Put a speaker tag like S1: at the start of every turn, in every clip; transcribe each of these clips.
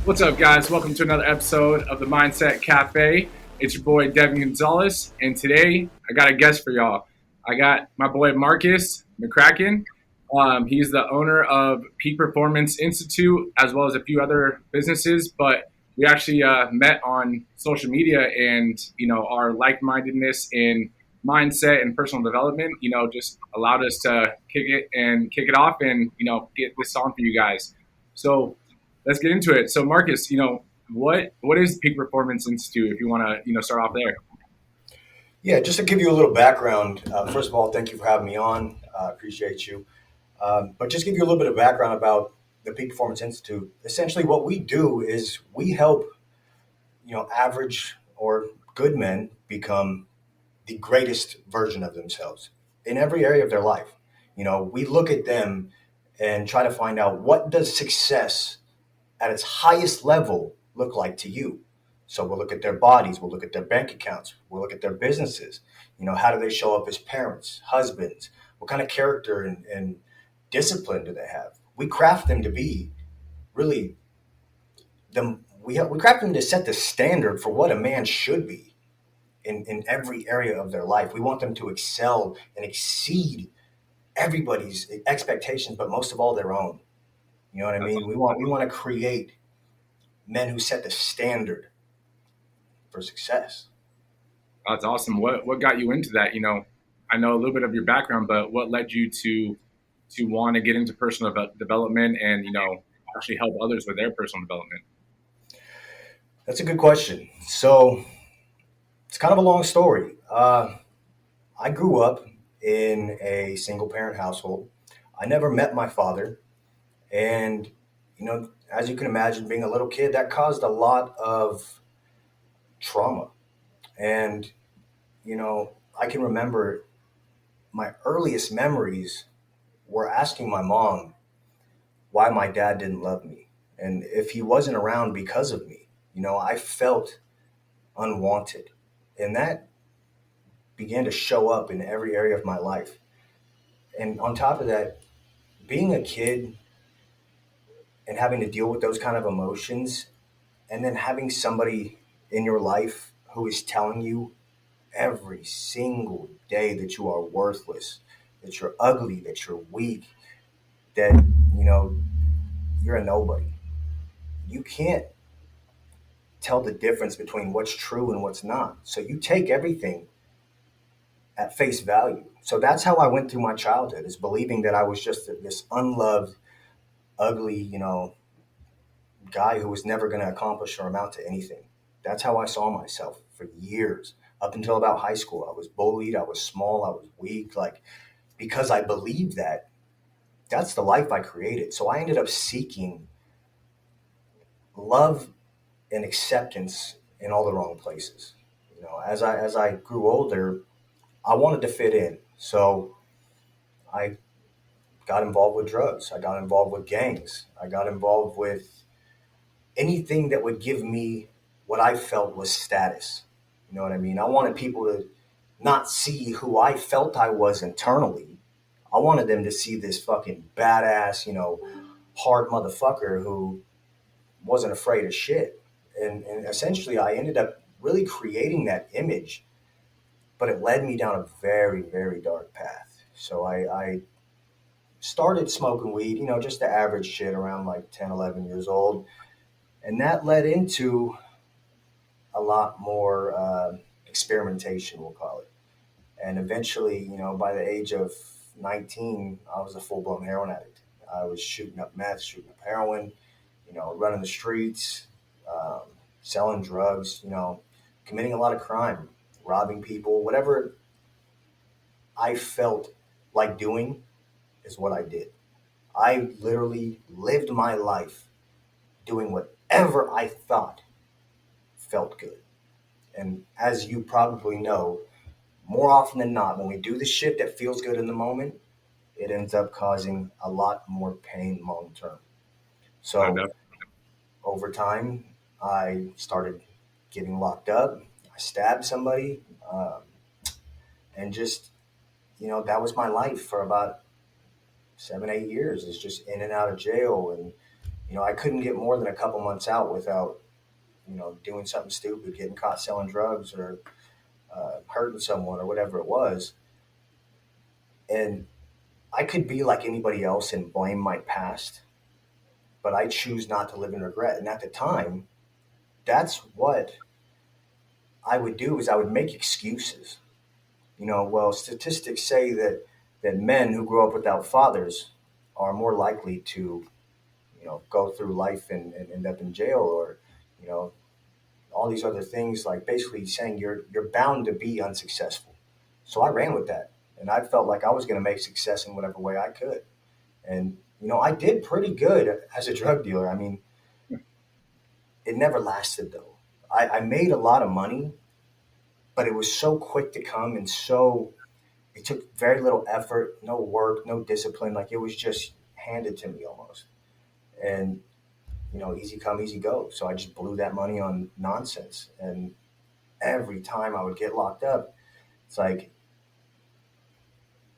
S1: What's up, guys? Welcome to another episode of the Mindset Cafe. It's your boy, Devin Gonzalez, and today I got a guest for y'all. I got my boy, Marcus McCracken. He's the owner of Peak Performance Institute, as well as a few other businesses, but we actually met on social media, and, our like-mindedness in mindset and personal development, just allowed us to kick it off and, get this on for you guys. So let's get into it. So, Marcus, what is Peak Performance Institute? If you want to, start off there.
S2: Yeah, just to give you a little background, first of all, thank you for having me on. I appreciate you. But just give you a little bit of background about the Peak Performance Institute. Essentially, what we do is we help, average or good men become the greatest version of themselves in every area of their life. We look at them and try to find out, what does success at its highest level look like to you? So we'll look at their bodies, we'll look at their bank accounts, we'll look at their businesses. How do they show up as parents, husbands? What kind of character and discipline do they have? We craft them to be really them. We craft them to set the standard for what a man should be in every area of their life. We want them to excel and exceed everybody's expectations, but most of all their own. You know what I
S1: That's
S2: mean? We want to create men who set the standard for success.
S1: that's awesome. What got you into that? I know a little bit of your background, but what led you to want to get into personal development and actually help others with their personal development?
S2: That's a good question. So it's kind of a long story. I grew up in a single parent household. I never met my father. And, as you can imagine, being a little kid, that caused a lot of trauma. And, I can remember my earliest memories were asking my mom why my dad didn't love me and if he wasn't around because of me. I felt unwanted. And that began to show up in every area of my life. And on top of that, being a kid and having to deal with those kind of emotions, and then having somebody in your life who is telling you every single day that you are worthless, that you're ugly, that you're weak, that, you know, you're a nobody. You can't tell the difference between what's true and what's not. So you take everything at face value. So that's how I went through my childhood, is believing that I was just this unloved, ugly, guy who was never going to accomplish or amount to anything. That's how I saw myself for years, up until about high school. I was bullied, I was small, I was weak. Like, because I believed that, that's the life I created. So I ended up seeking love and acceptance in all the wrong places. As I grew older, I wanted to fit in. So I got involved with drugs. I got involved with gangs. I got involved with anything that would give me what I felt was status. You know what I mean? I wanted people to not see who I felt I was internally. I wanted them to see this fucking badass, hard motherfucker who wasn't afraid of shit. And essentially, I ended up really creating that image, but it led me down a very, very dark path. So I started smoking weed, just the average shit around like 10, 11 years old. And that led into a lot more experimentation, we'll call it. And eventually, by the age of 19, I was a full blown heroin addict. I was shooting up meth, shooting up heroin, running the streets, um, selling drugs, committing a lot of crime, robbing people, whatever I felt like doing is what I did. I literally lived my life doing whatever I thought felt good. And as you probably know, more often than not, when we do the shit that feels good in the moment, it ends up causing a lot more pain long term.
S1: I
S2: So
S1: know.
S2: over time, I started getting locked up. I stabbed somebody, and just, that was my life for about 7, 8 years. It's just in and out of jail and I couldn't get more than a couple months out without, doing something stupid, getting caught selling drugs or hurting someone or whatever it was. And I could be like anybody else and blame my past, but I choose not to live in regret. And at the time, that's what I would do is I would make excuses. Well, statistics say that men who grow up without fathers are more likely to, go through life and end up in jail or, you know, all these other things, like basically saying you're bound to be unsuccessful. So I ran with that, and I felt like I was going to make success in whatever way I could. And I did pretty good as a drug dealer. I mean, it never lasted though. I made a lot of money, but it was so quick to come and so it took very little effort, no work, no discipline. Like it was just handed to me almost. And easy come, easy go. So I just blew that money on nonsense. And every time I would get locked up, it's like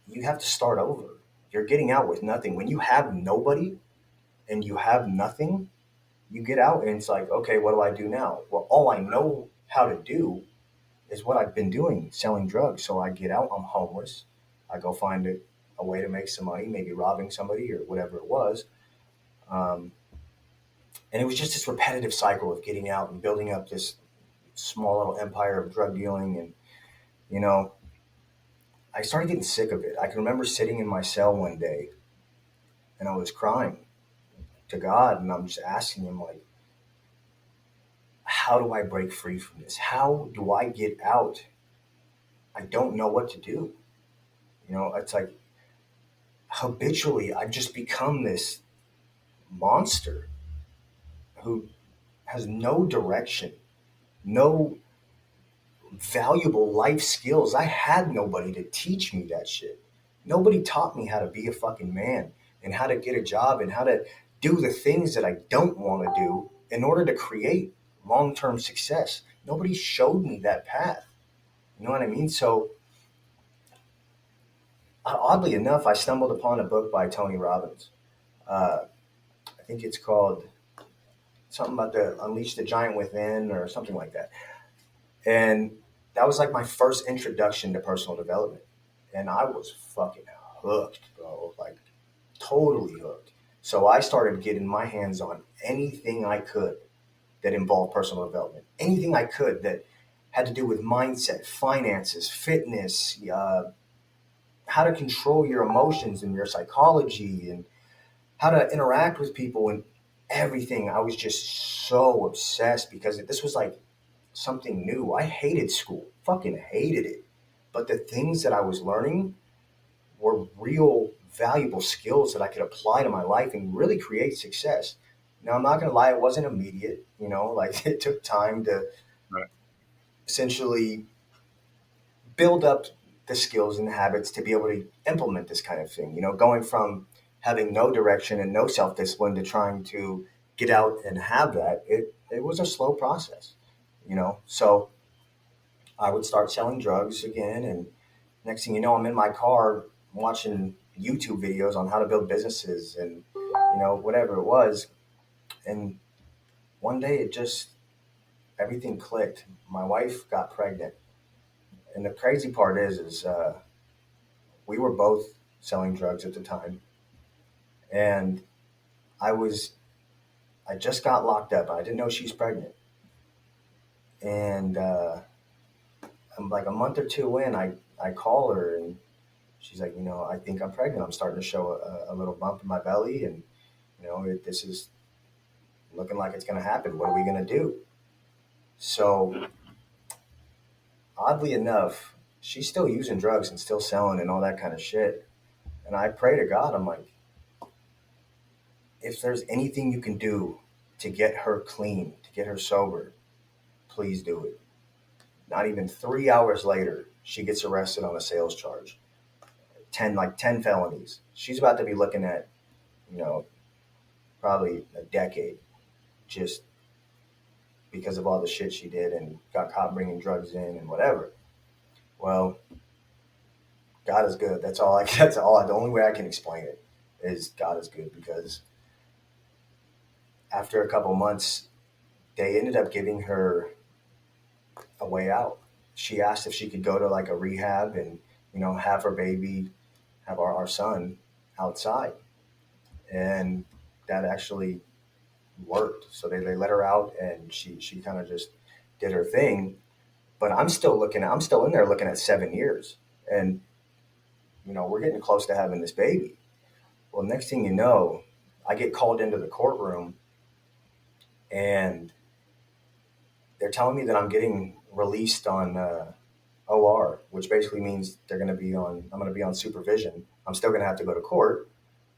S2: you have to start over. You're getting out with nothing. When you have nobody and you have nothing, you get out and it's like, okay, what do I do now? Well, all I know how to do is what I've been doing, selling drugs. So I get out, I'm homeless. I go find a way to make some money, maybe robbing somebody or whatever it was. Um, and it was just this repetitive cycle of getting out and building up this small little empire of drug dealing. And, you know, I started getting sick of it. I can remember sitting in my cell one day and I was crying to God and I'm just asking him, like, how do I break free from this? How do I get out? I don't know what to do. It's like habitually I've just become this monster who has no direction, no valuable life skills. I had nobody to teach me that shit. Nobody taught me how to be a fucking man and how to get a job and how to do the things that I don't want to do in order to create long term success. Nobody showed me that path. You know what I mean? So, oddly enough, I stumbled upon a book by Tony Robbins. Uh, I think it's called something about the Unleash the Giant Within or something like that. And that was like my first introduction to personal development. And I was fucking hooked, bro. Like totally hooked. So I started getting my hands on anything I could that involved personal development. Anything I could that had to do with mindset, finances, fitness, how to control your emotions and your psychology and how to interact with people and everything. I was just so obsessed because this was like something new. I hated school, fucking hated it. But the things that I was learning were real valuable skills that I could apply to my life and really create success. Now, I'm not going to lie, it wasn't immediate, like it took time to
S1: Right.
S2: essentially build up the skills and habits to be able to implement this kind of thing, going from having no direction and no self discipline to trying to get out and have that. It was a slow process, So I would start selling drugs again. And next thing you know, I'm in my car watching YouTube videos on how to build businesses and, whatever it was. And one day everything clicked. My wife got pregnant. And the crazy part is we were both selling drugs at the time. And I was, I just got locked up. I didn't know she's pregnant. And I'm like a month or two in, I call her and she's like, I think I'm pregnant. I'm starting to show a little bump in my belly, and this is looking like it's going to happen. What are we going to do? So, oddly enough, she's still using drugs and still selling and all that kind of shit. And I pray to God, I'm like, if there's anything you can do to get her clean, to get her sober, please do it. Not even 3 hours later, she gets arrested on a sales charge. 10 felonies. She's about to be looking at, you know, probably a decade just because of all the shit she did and got caught bringing drugs in and whatever. Well, God is good. The only way I can explain it is God is good because after a couple months, they ended up giving her a way out. She asked if she could go to like a rehab and, have her baby, have our son outside. And that actually worked. So they let her out and she kind of just did her thing. But I'm still in there looking at 7 years. And, we're getting close to having this baby. Well, next thing you know, I get called into the courtroom and they're telling me that I'm getting released on OR, which basically means I'm going to be on supervision. I'm still going to have to go to court,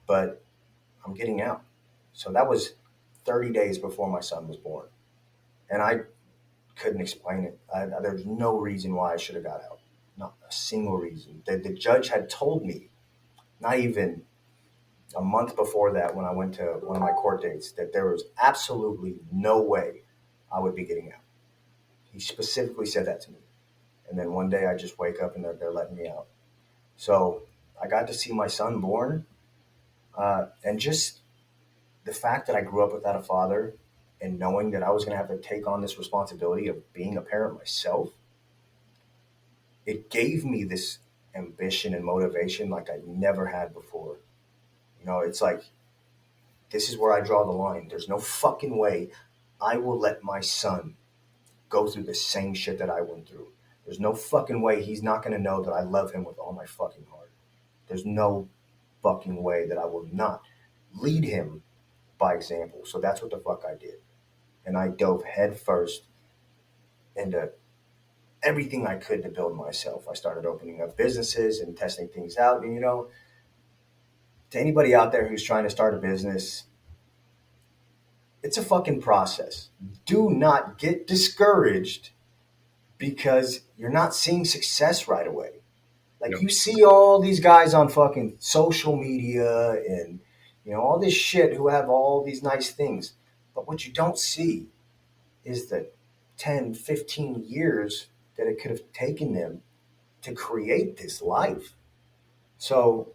S2: but I'm getting out. So that was 30 days before my son was born. And I couldn't explain it. There's no reason why I should have got out. Not a single reason. The judge had told me, not even a month before that, when I went to one of my court dates, that there was absolutely no way I would be getting out. He specifically said that to me. And then one day I just wake up and they're letting me out. So I got to see my son born. And just the fact that I grew up without a father and knowing that I was going to have to take on this responsibility of being a parent myself, it gave me this ambition and motivation like I never had before. It's like, this is where I draw the line. There's no fucking way I will let my son go through the same shit that I went through. There's no fucking way he's not going to know that I love him with all my fucking heart. There's no fucking way that I will not lead him by example. So that's what the fuck I did. And I dove headfirst into everything I could to build myself. I started opening up businesses and testing things out. And, to anybody out there who's trying to start a business, it's a fucking process. Do not get discouraged because you're not seeing success right away. Like,
S1: Yep.
S2: you see all these guys on fucking social media and, all this shit who have all these nice things. But what you don't see is the 10, 15 years that it could have taken them to create this life. So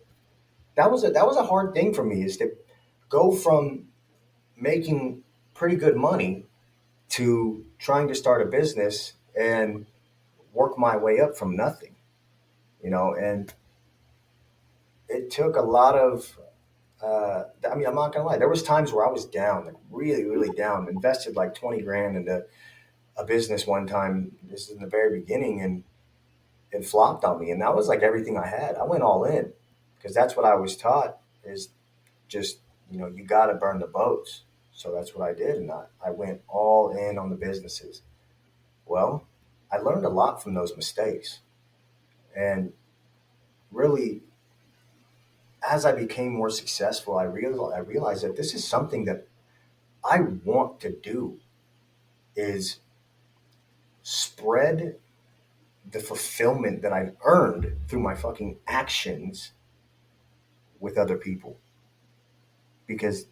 S2: that was a hard thing for me, is to go from making pretty good money to trying to start a business and work my way up from nothing, and it took a lot of, I'm not gonna lie. There was times where I was down, like really, really down. Invested like 20 grand into a business one time. This is in the very beginning, and it flopped on me. And that was like everything I had. I went all in because that's what I was taught, is just, you got to burn the boats. So that's what I did. And I went all in on the businesses. Well, I learned a lot from those mistakes. And really, as I became more successful, I realized that this is something that I want to do, is spread the fulfillment that I've earned through my fucking actions with other people. Because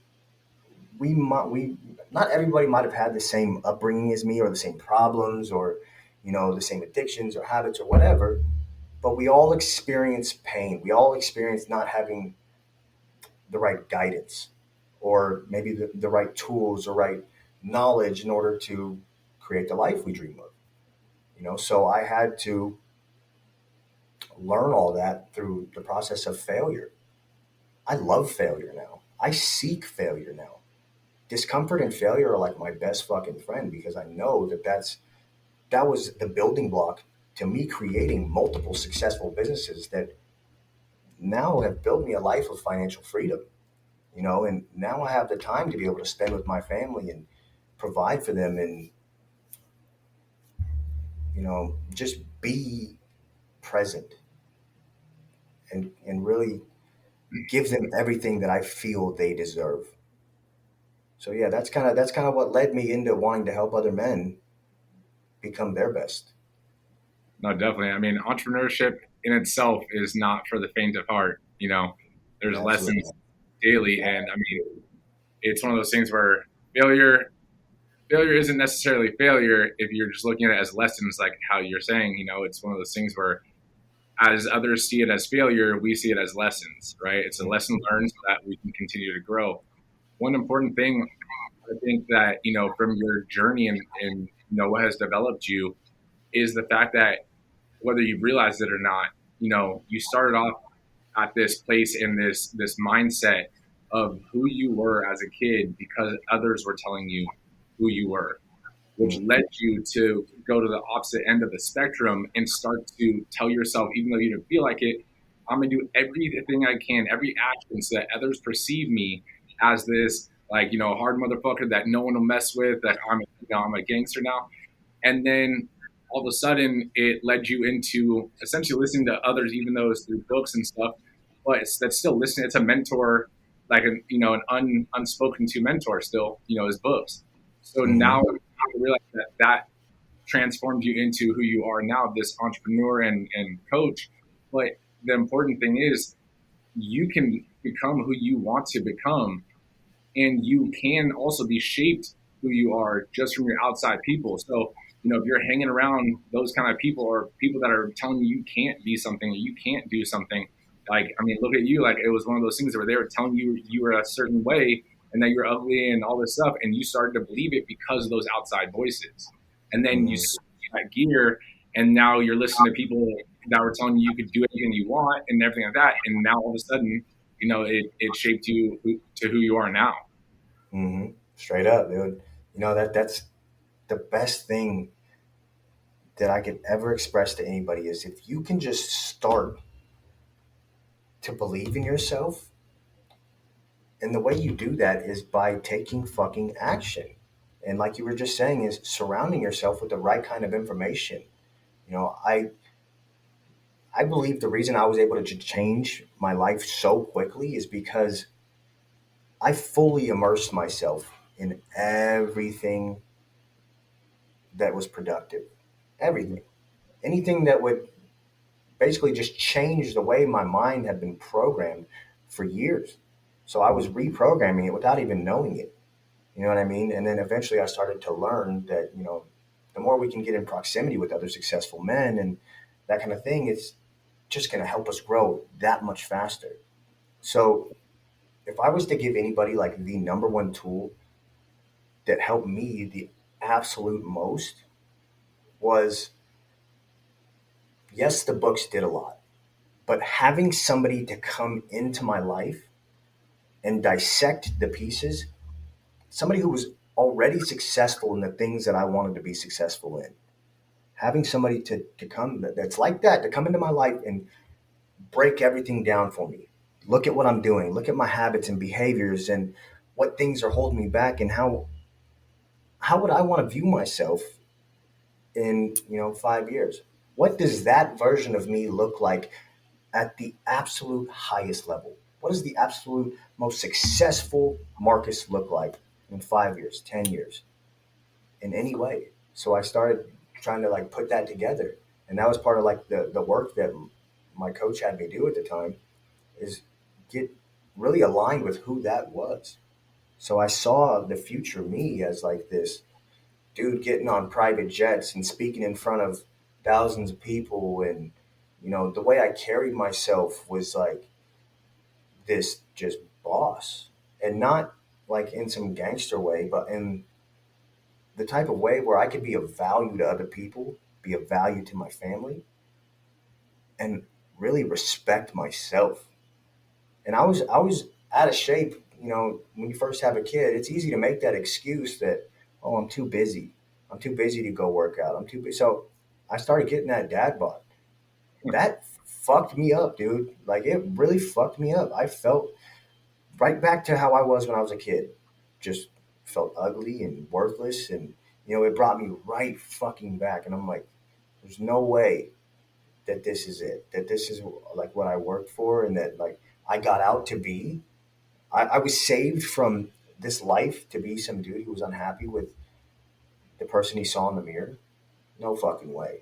S2: we not everybody might have had the same upbringing as me, or the same problems, or the same addictions or habits or whatever, but we all experience pain. We all experience not having the right guidance, or maybe the right tools or right knowledge in order to create the life we dream of. So I had to learn all that through the process of failure. I love failure now. I seek failure now. Discomfort and failure are like my best fucking friend, because I know that was the building block to me creating multiple successful businesses that now have built me a life of financial freedom. And now I have the time to be able to spend with my family and provide for them, and just be present, and really give them everything that I feel they deserve. So yeah, that's kind of what led me into wanting to help other men become their best.
S1: No, definitely. I mean, entrepreneurship in itself is not for the faint of heart. There's
S2: Absolutely.
S1: lessons daily, and I mean, it's one of those things where failure failure isn't necessarily failure if you're just looking at it as lessons, like how you're saying. It's one of those things where as others see it as failure, we see it as lessons, right? It's a lesson learned so that we can continue to grow. one important thing I think that, from your journey and what has developed you is the fact that whether you realize it or not, you started off at this place in this mindset of who you were as a kid because others were telling you who you were, which
S2: Mm-hmm.
S1: led you to go to the opposite end of the spectrum and start to tell yourself, even though you didn't feel like it, I'm gonna do everything I can, every action so that others perceive me as this like, hard motherfucker that no one will mess with, that I'm a gangster now. And then all of a sudden it led you into essentially listening to others, even though it's through books and stuff, but that's still listening. It's a mentor, like an unspoken to mentor still, is books. So now
S2: Mm-hmm.
S1: you realize that transformed you into who you are now, this entrepreneur and coach. But the important thing is you can become who you want to become, and you can also be shaped who you are just from your outside people. So, if you're hanging around those kind of people or people that are telling you you can't be something, you can't do something, like, I mean, look at you, like it was one of those things where they were telling you you were a certain way and that you're ugly and all this stuff, and you started to believe it because of those outside voices. And then you
S2: Mm-hmm.
S1: switch that gear, and now you're listening to people that were telling you you could do anything you want and everything like that. And now all of a sudden, it shaped you to who you are now.
S2: Mm-hmm. Straight up, dude. That's the best thing that I could ever express to anybody is if you can just start to believe in yourself. And the way you do that is by taking fucking action. And like you were just saying, is surrounding yourself with the right kind of information. You know, I I believe the reason I was able to change my life so quickly is because I fully immersed myself in everything that was productive. Everything. Anything that would basically just change the way my mind had been programmed for years. So I was reprogramming it without even knowing it. You know what I mean? And then eventually I started to learn that, the more we can get in proximity with other successful men and that kind of thing, it's just going to help us grow that much faster. So if I was to give anybody like the number one tool that helped me the absolute most was yes, the books did a lot, but having somebody to come into my life and dissect the pieces, somebody who was already successful in the things that I wanted to be successful in, having somebody to come that's like that to come into my life and break everything down for me, look at what I'm doing, look at my habits and behaviors and what things are holding me back, and how would I want to view myself in 5 years. What does that version of me look like at the absolute highest level? What does the absolute most successful Marcus look like in 5 years, 10 years, in any way? So I started trying to like put that together, and that was part of like the work that my coach had me do at the time is get really aligned with who that was. So I saw the future me as like this dude getting on private jets and speaking in front of thousands of people, and the way I carried myself was like this just boss, and not like in some gangster way, but in the type of way where I could be of value to other people, be of value to my family, and really respect myself. And I was out of shape. When you first have a kid, it's easy to make that excuse that, oh, I'm too busy. I'm too busy to go work out. I'm too busy. So I started getting that dad bod. That fucked me up, dude. Like it really fucked me up. I felt right back to how I was when I was a kid. Just felt ugly and worthless, and it brought me right fucking back. And I'm like, there's no way that this is it. That this is like what I worked for, and that like I got out to be. I was saved from this life to be some dude who was unhappy with the person he saw in the mirror. No fucking way.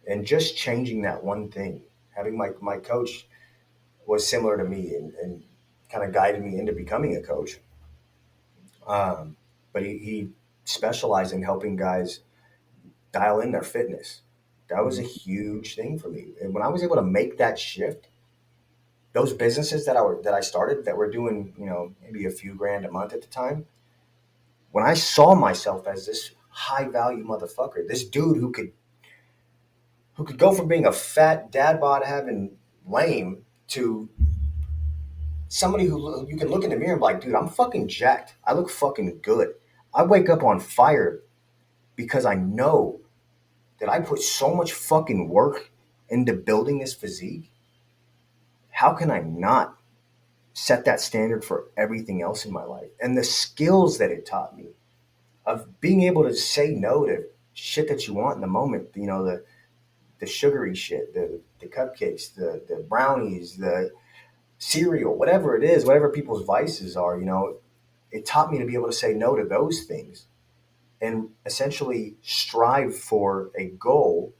S2: And just changing that one thing, having my coach was similar to me, and kind of guided me into becoming a coach. Um, but he specialized in helping guys dial in their fitness. That was a huge thing for me. And when I was able to make that shift, those businesses that I started that were doing, maybe a few grand a month at the time, when I saw myself as this high value motherfucker, this dude who could go from being a fat dad bod having lame to somebody who you can look in the mirror and be like, dude, I'm fucking jacked. I look fucking good. I wake up on fire because I know that I put so much fucking work into building this physique. How can I not set that standard for everything else in my life? And the skills that it taught me of being able to say no to shit that you want in the moment, the sugary shit, the cupcakes, the brownies, the cereal, whatever it is, whatever people's vices are, it taught me to be able to say no to those things and essentially strive for a goal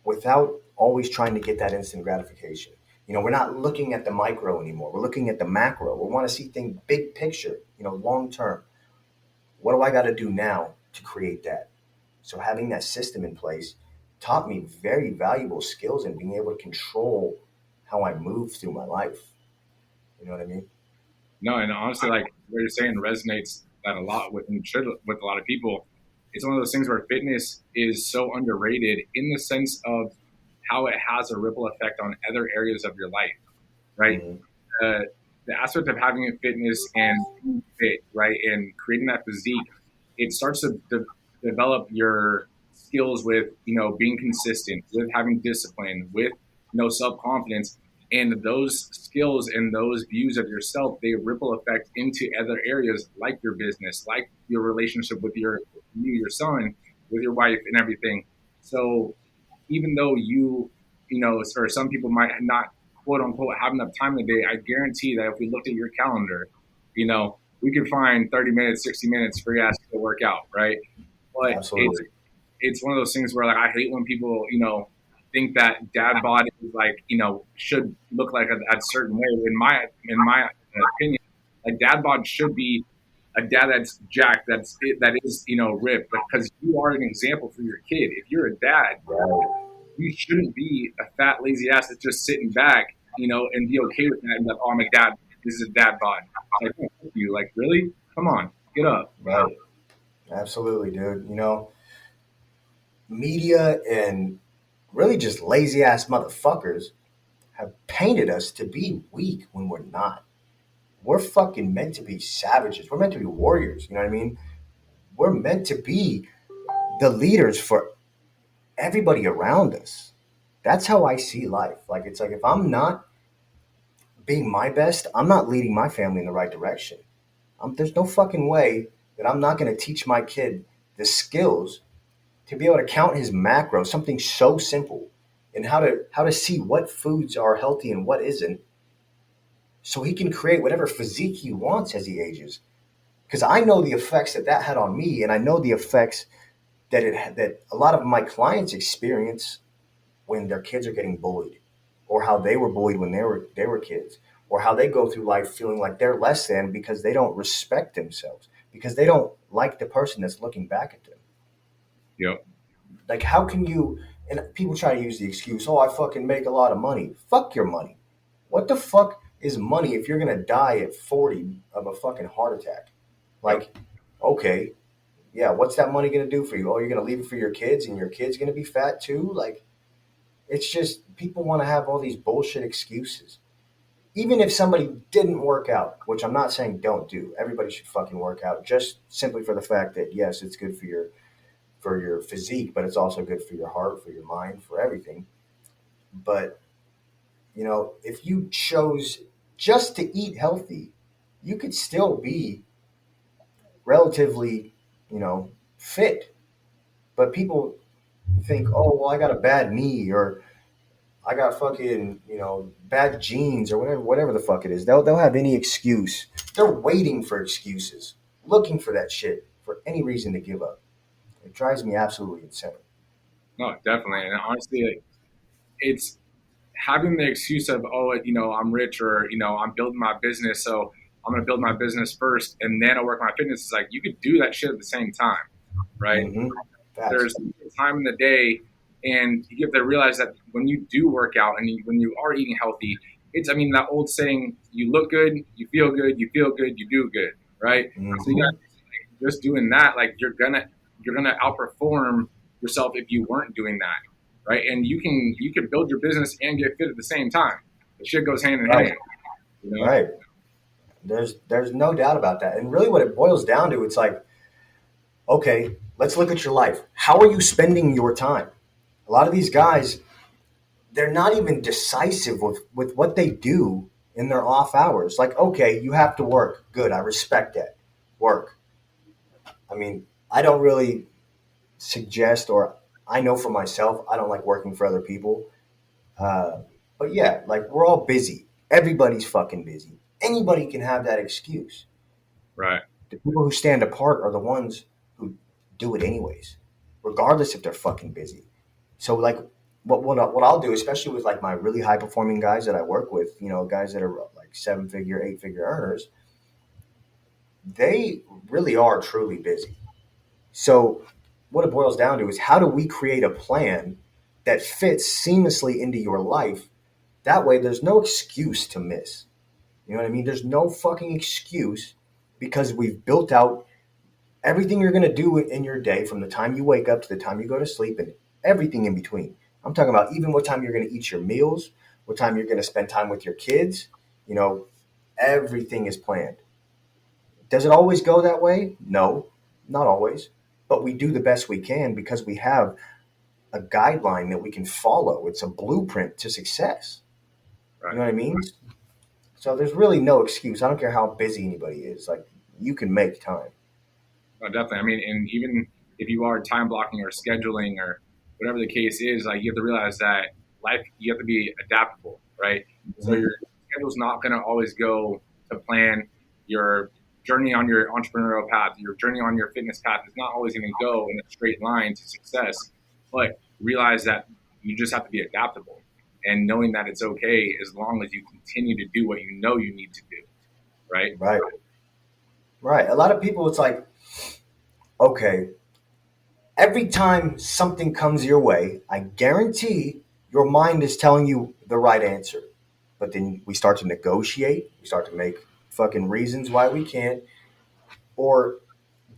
S2: without always trying to get that instant gratification. We're not looking at the micro anymore. We're looking at the macro. We want to see things big picture, long term. What do I got to do now to create that? So having that system in place taught me very valuable skills in being able to control how I move through my life. You know what I mean?
S1: No, and honestly, like what you're saying resonates that a lot with and should with a lot of people. It's one of those things where fitness is so underrated in the sense of how it has a ripple effect on other areas of your life, right?
S2: Mm-hmm.
S1: The aspect of having a fitness and being fit, right, and creating that physique, it starts to develop your skills with being consistent, with having discipline, with self confidence, and those skills and those views of yourself, they ripple effect into other areas like your business, like your relationship with your son, with your wife, and everything. So even though or some people might not quote unquote have enough time in the day, I guarantee that if we looked at your calendar, we could find 30 minutes, 60 minutes for you to work out, right? But
S2: Absolutely.
S1: it's one of those things where like I hate when people, think that dad bod is like, should look like a certain way. In my opinion, like dad bod should be a dad that's jacked, that is, ripped, because you are an example for your kid. If you're a dad,
S2: Right.
S1: you shouldn't be a fat, lazy ass that's just sitting back, and be okay with that and be like, oh, I'm a dad. This is a dad bod. It's like, oh, you like, really? Come on, get up.
S2: Right. Absolutely, dude. Media and really just lazy ass motherfuckers have painted us to be weak when we're not. We're fucking meant to be savages. We're meant to be warriors. You know what I mean? We're meant to be the leaders for everybody around us. That's how I see life. Like, it's like if I'm not being my best, I'm not leading my family in the right direction. There's no fucking way that I'm not going to teach my kid the skills to be able to count his macros, something so simple, and how to see what foods are healthy and what isn't, so he can create whatever physique he wants as he ages. Because I know the effects that had on me, and I know the effects that a lot of my clients experience when their kids are getting bullied, or how they were bullied when they were kids, or how they go through life feeling like they're less than because they don't respect themselves, because they don't like the person that's looking back at them.
S1: Yep.
S2: Like, how can you? And people try to use the excuse, "Oh, I fucking make a lot of money." Fuck your money. What the fuck is money if you're gonna die at 40 of a fucking heart attack?
S1: Yep.
S2: Like, okay, yeah, what's that money gonna do for you? Oh, you're gonna leave it for your kids, and your kids gonna be fat too. Like, it's just people want to have all these bullshit excuses. Even if somebody didn't work out, which I'm not saying don't do, everybody should fucking work out just simply for the fact that yes, it's good for your physique, but it's also good for your heart, for your mind, for everything. But if you chose just to eat healthy, you could still be relatively, fit. But people think, oh, well, I got a bad knee, or I got fucking, bad genes, or whatever the fuck it is. They'll have any excuse. They're waiting for excuses, looking for that shit for any reason to give up. It drives me absolutely insane.
S1: No, definitely. And honestly, it's having the excuse of, oh, I'm rich, or I'm building my business, so I'm going to build my business first and then I'll work my fitness. It's like you could do that shit at the same time, right?
S2: Mm-hmm. Facts.
S1: There's time in the day And you have to realize that when you do work out and when you are eating healthy, I mean, that old saying, you look good, you feel good, you feel good, you do good, right? So you
S2: Mm-hmm.
S1: got just doing that, like you're gonna outperform yourself if you weren't doing that, right? And you can build your business and get fit at the same time. The shit goes hand in
S2: Right.
S1: hand, you know?
S2: Right. There's no doubt about that. And really what it boils down to, it's like, okay, let's look at your life. How are you spending your time? A lot of these guys, they're not even decisive with what they do in their off hours. Like, okay, you have to work. Good. I respect that. Work. I mean, I don't really suggest, or I know for myself, I don't like working for other people. Uh, but yeah, like we're all busy. Everybody's fucking busy. Anybody can have that excuse.
S1: Right.
S2: The people who stand apart are the ones who do it anyways, regardless if they're fucking busy. So like what I'll do, especially with like my really high performing guys that I work with, guys that are like 7 figure, 8 figure earners, they really are truly busy. So what it boils down to is how do we create a plan that fits seamlessly into your life? That way there's no excuse to miss. You know what I mean? There's no fucking excuse because we've built out everything you're going to do in your day from the time you wake up to the time you go to sleep and everything in between. I'm talking about even what time you're going to eat your meals, what time you're going to spend time with your kids. You know, everything is planned. Does it always go that way? No, not always. But we do the best we can because we have a guideline that we can follow. It's a blueprint to success. You
S1: Right.
S2: know what I mean? So there's really no excuse. I don't care how busy anybody is. Like, you can make time.
S1: No, definitely. I mean, and even if you are time blocking or scheduling or whatever the case is, like you have to realize that life, you have to be adaptable, right? So
S2: Mhm.
S1: your schedule's not going to always go to plan. Your journey on your entrepreneurial path, your journey on your fitness path is not always going to go in a straight line to success. But realize that you just have to be adaptable and knowing that it's okay as long as you continue to do what you know you need to do, right?
S2: Right. Right. A lot of people, it's like, okay, every time something comes your way, I guarantee your mind is telling you the right answer. But then we start to negotiate, we start to make fucking reasons why we can't, or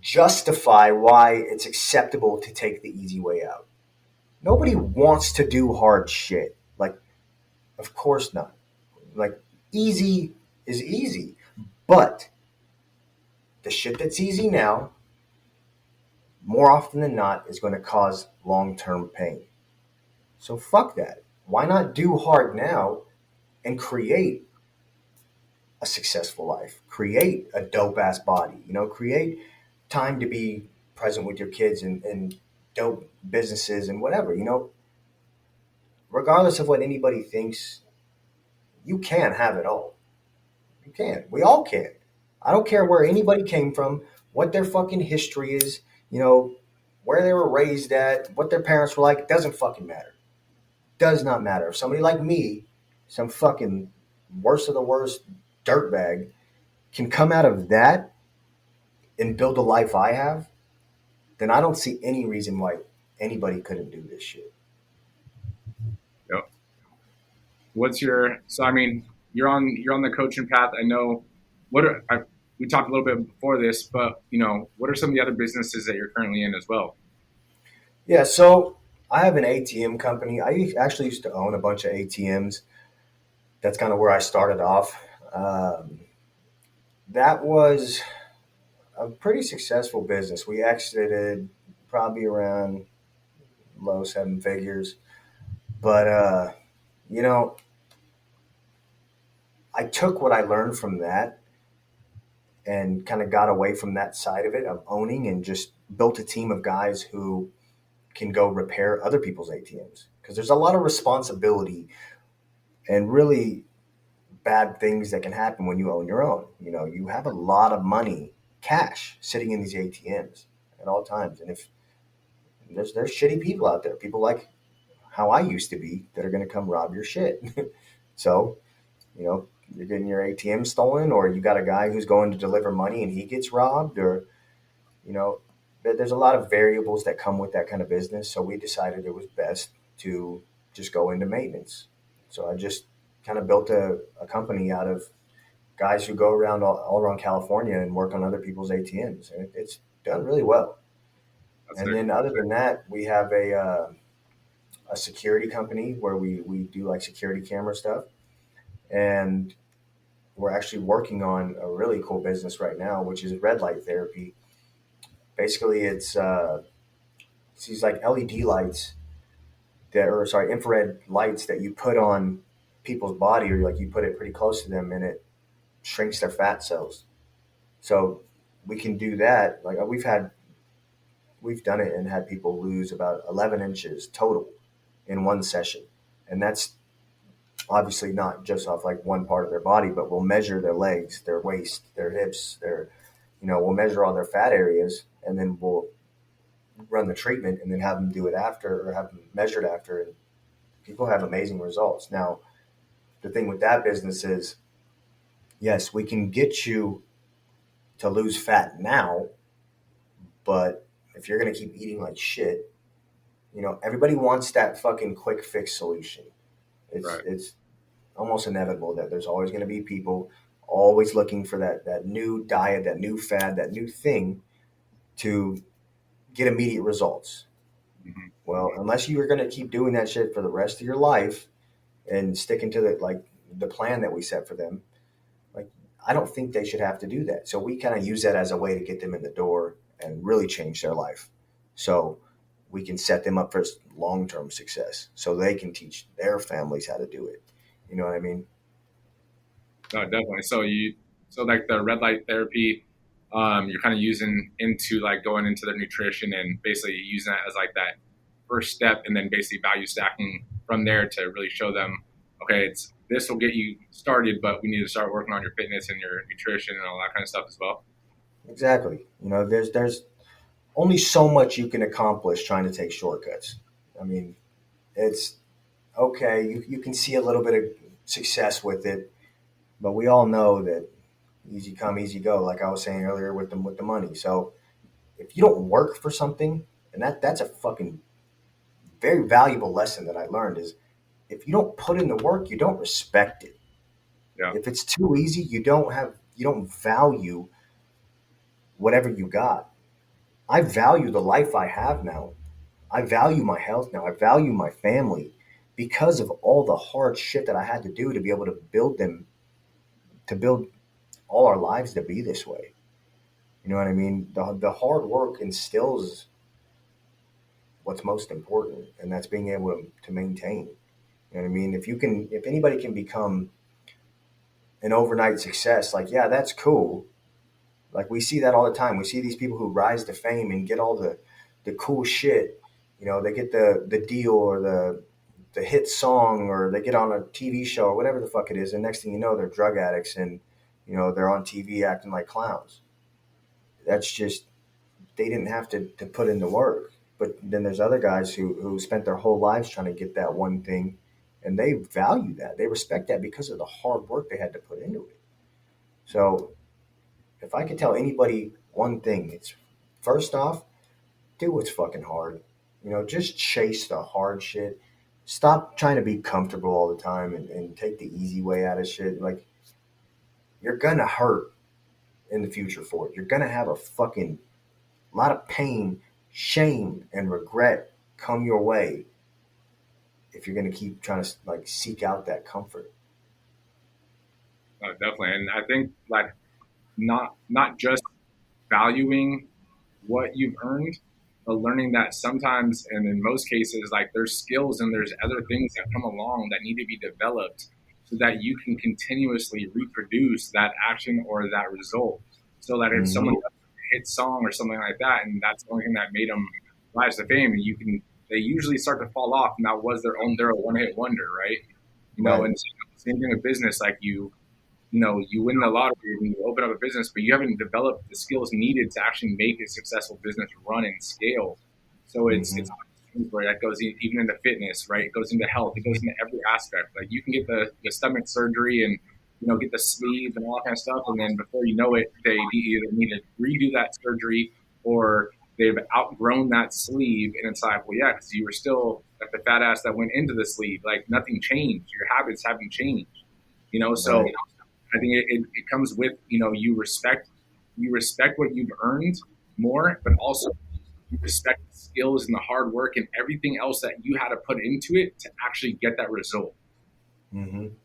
S2: justify why it's acceptable to take the easy way out. Nobody wants to do hard shit. Like, of course not. Like, easy is easy. But the shit that's easy now, more often than not, is going to cause long term pain. So fuck that. Why not do hard now and create a successful life? Create a dope ass body. Create time to be present with your kids and dope businesses and whatever. Regardless of what anybody thinks, you can have it all. You can. We all can. I don't care where anybody came from, what their fucking history is, you know, where they were raised at, what their parents were like. It doesn't fucking matter. Does not matter. If somebody like me, some fucking worst of the worst dirtbag, can come out of that and build a life I have, then I don't see any reason why anybody couldn't do this shit.
S1: Yep. What's your so I mean you're on the coaching path. I know we talked a little bit before this, but what are some of the other businesses that you're currently in as well?
S2: Yeah, so I have an ATM company. Actually used to own a bunch of ATMs. That's kind of where I started off. Um, that was a pretty successful business. We exited probably around low 7 figures. But, you know, I took what I learned from that and kind of got away from that side of it of owning and just built a team of guys who can go repair other people's ATMs. Because there's a lot of responsibility and really bad things that can happen when you own your own. You have a lot of money, cash, sitting in these ATMs at all times. And if there's shitty people out there, people like how I used to be, that are going to come rob your shit. So, you're getting your ATM stolen, or you got a guy who's going to deliver money and he gets robbed, or, you know, there's a lot of variables that come with that kind of business. So we decided it was best to just go into maintenance. So I just kind of built a company out of guys who go around all around California and work on other people's ATMs, and it's done really well.
S1: That's
S2: And
S1: it.
S2: then other than that, we have a security company where we do like security camera stuff, and we're actually working on a really cool business right now, which is red light therapy. Basically, it's these like LED lights that, or sorry, infrared lights that you put on people's body, or like you put it pretty close to them, and it shrinks their fat cells. So we can do that. Like we've done it and had people lose about 11 inches total in one session, and that's obviously not just off like one part of their body, but we'll measure their legs, their waist, their hips, their, we'll measure all their fat areas, and then we'll run the treatment and then have them do it after, or have them measured after, and people have amazing results. Now, the thing with that business is, yes, we can get you to lose fat now, but if you're going to keep eating like shit, everybody wants that fucking quick fix solution.
S1: Right.
S2: It's almost inevitable that there's always going to be people always looking for that new diet, that new fad, that new thing to get immediate results.
S1: Hmm.
S2: Well, unless you are going to keep doing that shit for the rest of your life and sticking to the plan that we set for them, like I don't think they should have to do that. So we kind of use that as a way to get them in the door and really change their life. So we can set them up for long-term success so they can teach their families how to do it. You know what I mean?
S1: No, definitely. So like the red light therapy, you're kind of using into like going into their nutrition and basically using that as like that first step, and then basically value stacking from there to really show them, okay, it's this will get you started, but we need to start working on your fitness and your nutrition and all that kind of stuff as well.
S2: Exactly. There's only so much you can accomplish trying to take shortcuts. I mean, it's okay. You can see a little bit of success with it, but we all know that easy come, easy go. Like I was saying earlier with the money. So if you don't work for something, and that's a fucking very valuable lesson that I learned is if you don't put in the work, you don't respect it.
S1: Yeah.
S2: If it's too easy, you don't value whatever you got. I value the life I have now. I value my health now. I value my family because of all the hard shit that I had to do to be able to build all our lives to be this way. You know what I mean? The hard work instills what's most important, and that's being able to maintain. You know what I mean? If anybody can become an overnight success, like, yeah, that's cool. Like, we see that all the time. We see these people who rise to fame and get all the cool shit. They get the deal or the hit song, or they get on a TV show or whatever the fuck it is. And next thing you know, they're drug addicts and, they're on TV acting like clowns. That's just, they didn't have to put in the work. But then there's other guys who spent their whole lives trying to get that one thing, and they value that. They respect that because of the hard work they had to put into it. So if I could tell anybody one thing, it's first off, do what's fucking hard. Just chase the hard shit. Stop trying to be comfortable all the time and take the easy way out of shit. Like, you're gonna hurt in the future for it. You're gonna have a fucking lot of pain, shame, and regret come your way if you're gonna keep trying to like seek out that comfort.
S1: Definitely. And I think like not just valuing what you've earned, but learning that sometimes, and in most cases, like there's skills and there's other things that come along that need to be developed so that you can continuously reproduce that action or that result. So that if
S2: Mm-hmm.
S1: someone does a hit song or something like that, and that's the only thing that made them rise to fame, you can they usually start to fall off, and that was they're a one hit wonder, right?
S2: Right.
S1: And same thing with business, like you win the lottery and you open up a business, but you haven't developed the skills needed to actually make a successful business run and scale. So
S2: Mm-hmm.
S1: it's where that goes even into fitness, right? It goes into health. It goes into every aspect. Like you can get the stomach surgery and get the sleeve and all that kind of stuff, and then before you know it, they either need to redo that surgery or they've outgrown that sleeve, and it's like, well, yeah, because you were still like the fat ass that went into the sleeve. Like nothing changed. Your habits haven't changed. So
S2: Right.
S1: I think it comes with you respect what you've earned more, but also you respect the skills and the hard work and everything else that you had to put into it to actually get that result.
S2: Mm-hmm.
S1: You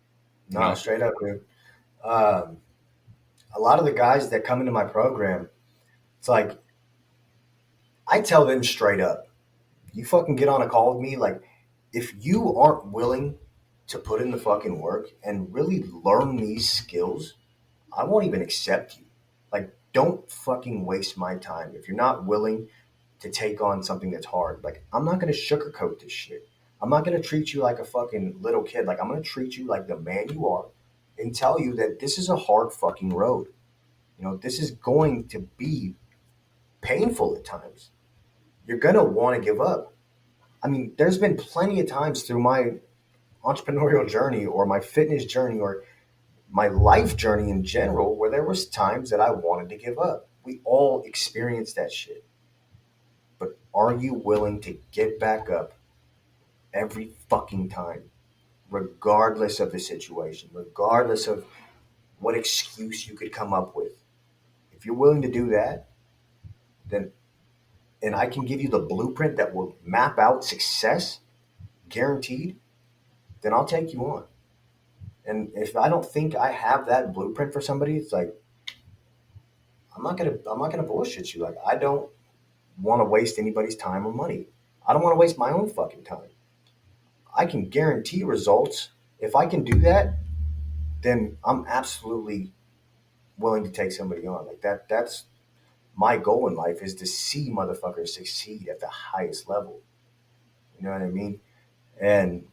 S2: No,
S1: know,
S2: straight up, dude. Um, a lot of the guys that come into my program, it's like I tell them straight up, you fucking get on a call with me, like if you aren't willing to put in the fucking work and really learn these skills, I won't even accept you. Like, don't fucking waste my time. If you're not willing to take on something that's hard, like, I'm not going to sugarcoat this shit. I'm not going to treat you like a fucking little kid. Like, I'm going to treat you like the man you are and tell you that this is a hard fucking road. This is going to be painful at times. You're going to want to give up. I mean, there's been plenty of times through my entrepreneurial journey or my fitness journey or my life journey in general where there was times that I wanted to give up. We all experience that shit. But are you willing to get back up every fucking time, regardless of the situation, regardless of what excuse you could come up with? If you're willing to do that, then and I can give you the blueprint that will map out success guaranteed, then I'll take you on. And if I don't think I have that blueprint for somebody, it's like I'm not gonna bullshit you. Like I don't want to waste anybody's time or money. I don't want to waste my own fucking time. I can guarantee results. If I can do that, then I'm absolutely willing to take somebody on. Like that's my goal in life is to see motherfuckers succeed at the highest level. You know what I mean? And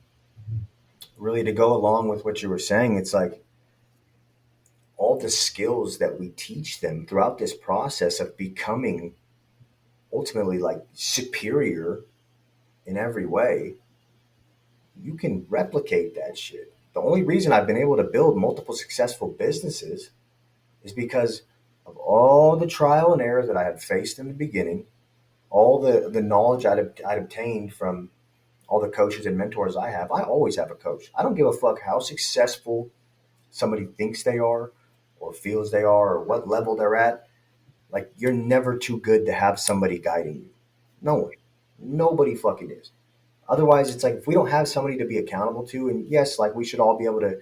S2: really to go along with what you were saying, it's like all the skills that we teach them throughout this process of becoming ultimately like superior in every way, you can replicate that shit. The only reason I've been able to build multiple successful businesses is because of all the trial and error that I had faced in the beginning, all the knowledge I'd obtained from all the coaches and mentors I have. I always have a coach. I don't give a fuck how successful somebody thinks they are or feels they are or what level they're at. Like, you're never too good to have somebody guiding you. No one. Nobody fucking is. Otherwise, it's like if we don't have somebody to be accountable to, and yes, like we should all be able to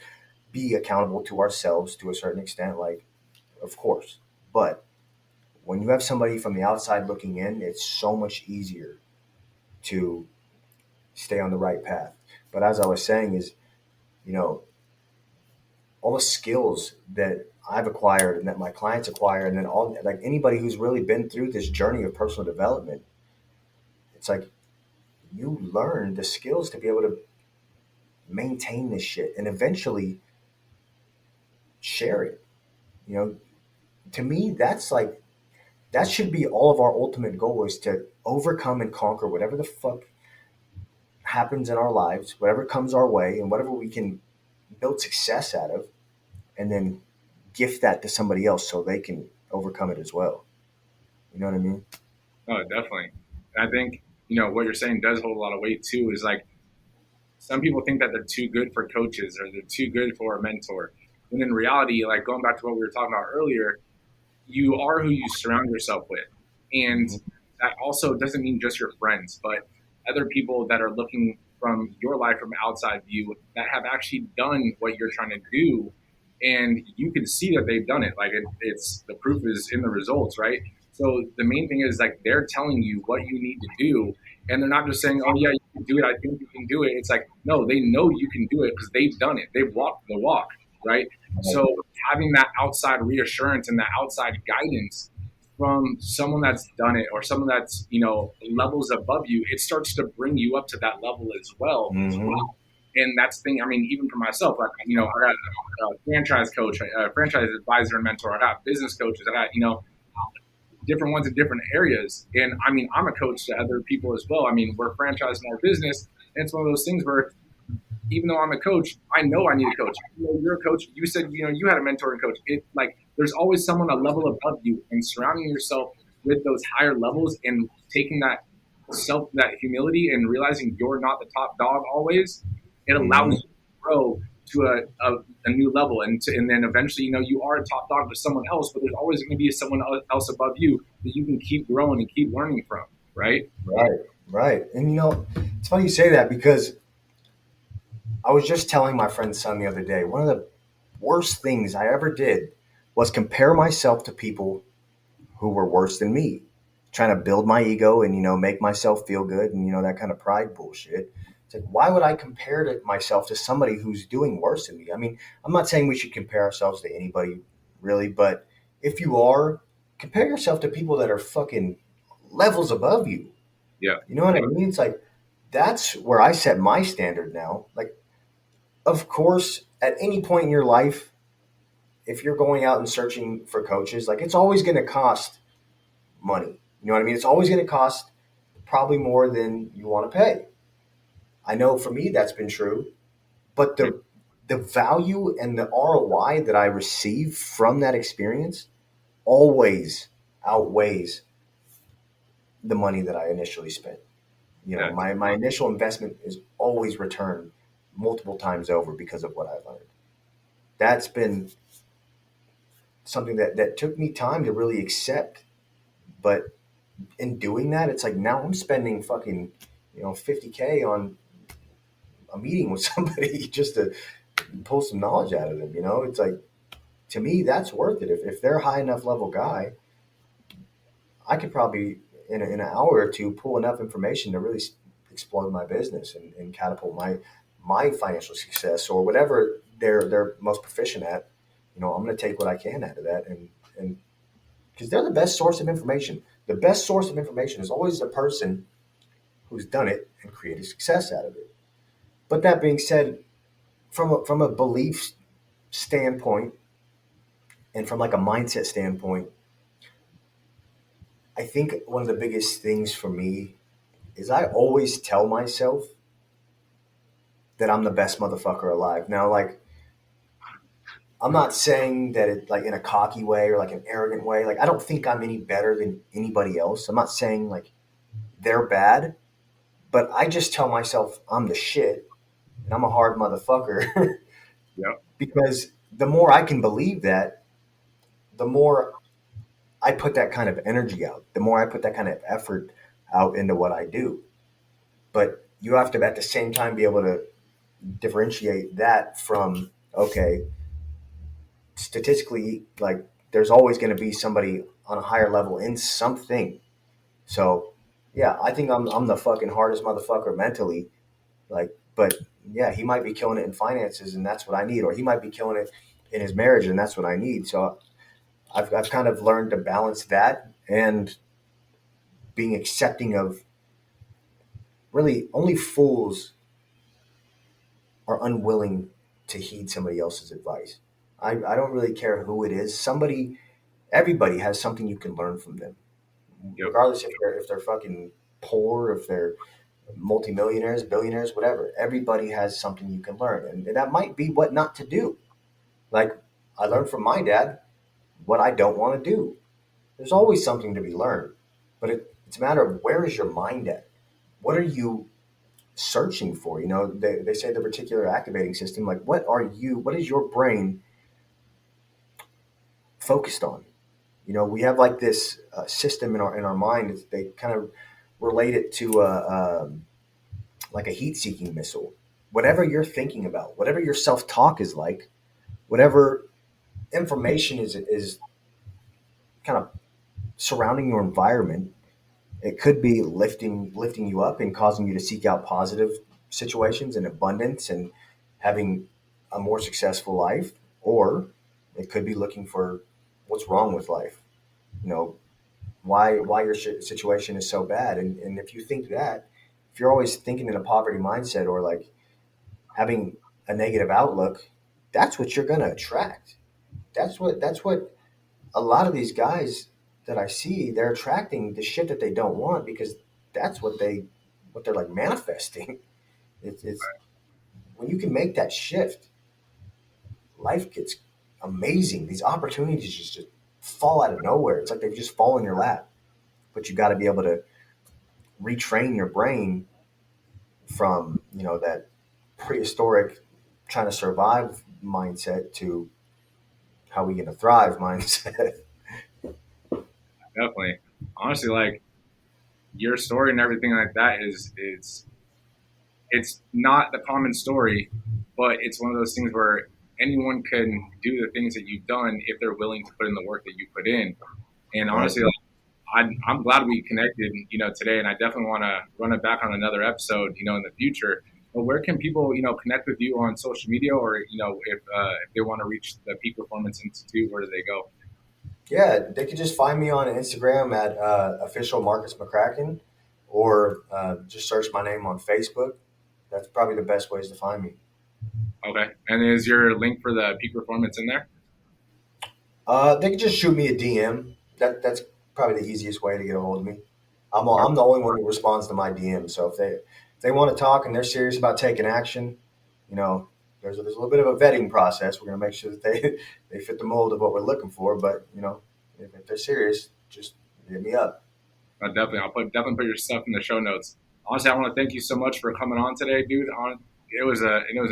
S2: be accountable to ourselves to a certain extent, like, of course. But when you have somebody from the outside looking in, it's so much easier to stay on the right path. But as I was saying, is, you know, all the skills that I've acquired and that my clients acquire, and then all like anybody who's really been through this journey of personal development, it's like you learn the skills to be able to maintain this shit and eventually share it. You know, to me, that's like that should be all of our ultimate goal is to overcome and conquer whatever the fuck happens in our lives, whatever comes our way, and whatever we can build success out of, and then gift that to somebody else so they can overcome it as well. You know what I mean?
S1: oh, definitely. And I think what you're saying does hold a lot of weight too. Is like some people think that they're too good for coaches or they're too good for a mentor, when in reality, like going back to what we were talking about earlier, you are who you surround yourself with. And
S2: Mm-hmm.
S1: that also doesn't mean just your friends, but other people that are looking from your life from outside view that have actually done what you're trying to do. And you can see that they've done it. Like it's the proof is in the results, right? So the main thing is like they're telling you what you need to do. And they're not just saying, oh, yeah, you can do it. I think you can do it. It's like, no, they know you can do it because they've done it. They've walked the walk, right? So having that outside reassurance and that outside guidance from someone that's done it or someone that's levels above you, it starts to bring you up to that level as well.
S2: Mm-hmm.
S1: And that's the thing. I mean, even for myself, like I got a franchise coach, a franchise advisor and mentor. I got business coaches. I got different ones in different areas. And I mean, I'm a coach to other people as well. I mean, we're franchising our business, and it's one of those things where even though I'm a coach, I know I need a coach. You're a coach. You said you had a mentor and coach. It like there's always someone a level above you, and surrounding yourself with those higher levels and taking that humility and realizing you're not the top dog always, it allows
S2: Hmm.
S1: you to grow to a new level, and then eventually, you are a top dog to someone else, but there's always going to be someone else above you that you can keep growing and keep learning from, right?
S2: Right, right. And it's funny you say that because I was just telling my friend's son the other day, one of the worst things I ever did was compare myself to people who were worse than me, trying to build my ego and make myself feel good and that kind of pride bullshit. It's like, why would I compare myself to somebody who's doing worse than me? I mean, I'm not saying we should compare ourselves to anybody really, but if you are, compare yourself to people that are fucking levels above you.
S1: Yeah.
S2: You know what I mean? It's like that's where I set my standard now. Like, of course, at any point in your life, if you're going out and searching for coaches, like it's always going to cost money. You know what I mean? It's always going to cost probably more than you want to pay. I know for me that's been true, but the value and the ROI that I receive from that experience always outweighs the money that I initially spent.
S1: Yeah.
S2: My initial investment is always returned multiple times over because of what I learned. That's been something that took me time to really accept. But in doing that, it's like now I'm spending fucking 50K on a meeting with somebody just to pull some knowledge out of them. It's like to me that's worth it. If they're a high enough level guy, I could probably in an hour or two pull enough information to really explode my business and catapult my financial success or whatever they're most proficient at. I'm going to take what I can out of that and because they're the best source of information. The best source of information is always the person who's done it and created success out of it. But that being said, from a belief standpoint and from like a mindset standpoint, I think one of the biggest things for me is I always tell myself that I'm the best motherfucker alive. Now, like, I'm not saying that it like in a cocky way or like an arrogant way. Like, I don't think I'm any better than anybody else. I'm not saying like they're bad, but I just tell myself I'm the shit and I'm a hard motherfucker
S1: Yeah.
S2: because the more I can believe that, the more I put that kind of energy out, the more I put that kind of effort out into what I do. But you have to at the same time be able to differentiate that from okay, statistically, like there's always going to be somebody on a higher level in something. So yeah, I think I'm the fucking hardest motherfucker mentally. Like, but yeah, he might be killing it in finances, and that's what I need, or he might be killing it in his marriage, and that's what I need. So I've kind of learned to balance that and being accepting of really only fools are unwilling to heed somebody else's advice. I don't really care who it is. Everybody has something you can learn from them,
S1: Yep.
S2: regardless if they're fucking poor, if they're multimillionaires, billionaires, whatever. Everybody has something you can learn, and that might be what not to do. Like I learned from my dad what I don't want to do. There's always something to be learned, but it's a matter of where is your mind at? What are you searching for? They say the reticular activating system. Like, what is your brain focused on? We have like this system in our mind. They kind of relate it to like a heat seeking missile. Whatever you're thinking about, whatever your self talk is like, whatever information is kind of surrounding your environment, it could be lifting you up and causing you to seek out positive situations and abundance and having a more successful life, or it could be looking for what's wrong with life. You know why your situation is so bad, and if you think that, if you're always thinking in a poverty mindset or like having a negative outlook, that's what you're gonna attract. That's what a lot of these guys that I see, they're attracting the shit that they don't want because that's what they're like manifesting. It's when you can make that shift, life gets amazing. These opportunities just fall out of nowhere. It's like they just fall in your lap. but you got to be able to retrain your brain from, that prehistoric trying to survive mindset to how we going to thrive mindset.
S1: Definitely. Honestly, like your story and everything like that is it's not the common story, but it's one of those things where anyone can do the things that you've done if they're willing to put in the work that you put in. And
S2: Right.
S1: honestly, like, I'm glad we connected, today, and I definitely want to run it back on another episode, in the future. But where can people, connect with you on social media, or if they want to reach the Peak Performance Institute, where do they go?
S2: Yeah, they could just find me on Instagram at official Marcus McCracken, or just search my name on Facebook. That's probably the best ways to find me.
S1: Okay, and is your link for the Peak Performance in there?
S2: They can just shoot me a DM. That's probably the easiest way to get a hold of me.
S1: Or
S2: I'm the only one who responds to my DM. So if they want to talk and they're serious about taking action, you know, there's a little bit of a vetting process. We're going to make sure that they they fit the mold of what we're looking for. But if they're serious, just hit me up.
S1: definitely, definitely put your stuff in the show notes. Honestly, I want to thank you so much for coming on today, dude. It was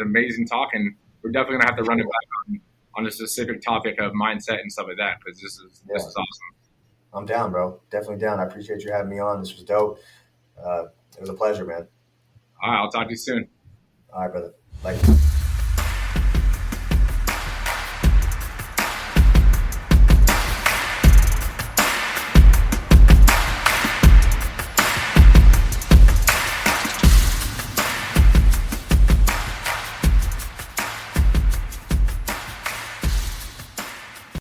S1: amazing talking. We're definitely gonna have to run it
S2: Sure.
S1: back on a specific topic of mindset and stuff like that because this
S2: Yeah,
S1: is awesome.
S2: I'm down, bro. Definitely down. I appreciate you having me on. This was dope. It was a pleasure, man.
S1: All right, I'll talk to you soon.
S2: All right, brother. Later.